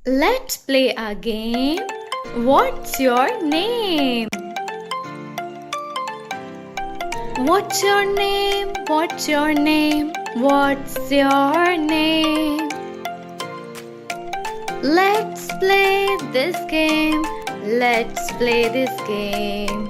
Let's play a game. What's your name? What's your name? What's your name? What's your name? Let's play this game. Let's play this game.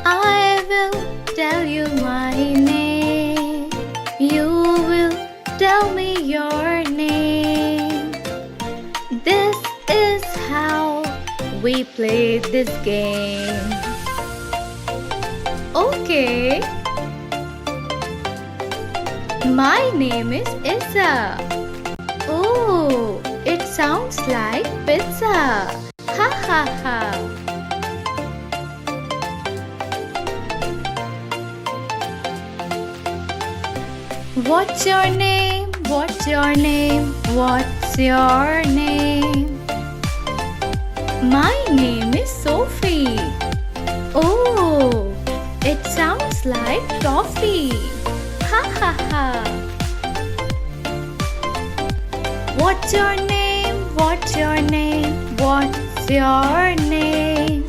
I will tell you my name. You will tell me your name. This is how we play this game. Okay. My name is Isa. Oh, it sounds like pizza. Ha ha ha. What's your name? What's your name? What's your name? My name is Sophie. Oh, it sounds like toffee. Ha ha ha. What's your name? What's your name? What's your name?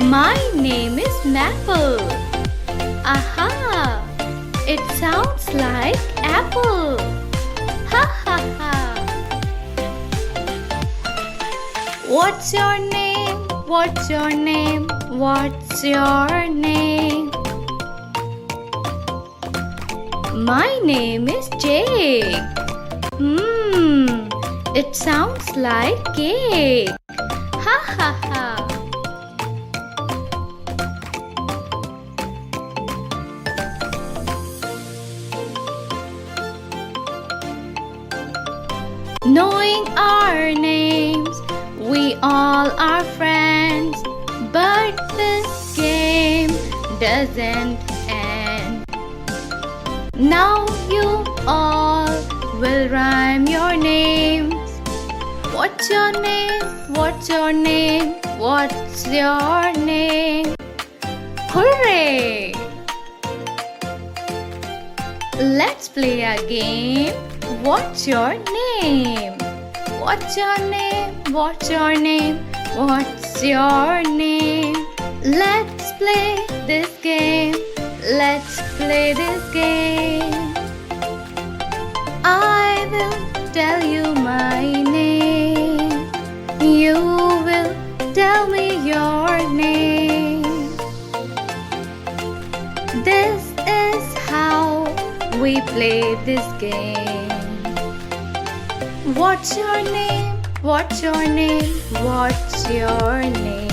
My name is Maple. Aha! It sounds like apple. Ha ha ha! What's your name? What's your name? What's your name? My name is Jake. It sounds like cake. Ha ha ha! Knowing our names, we all are friends. But this game doesn't end. Now you all will rhyme your names. What's your name? What's your name? What's your name? Hooray! Let's play a game. What's your name? What's your name? What's your name? What's your name? Let's play this game. Let's play this game. I will tell you my name. You will tell me your name. This is how we play this game. What's your name? What's your name? What's your name?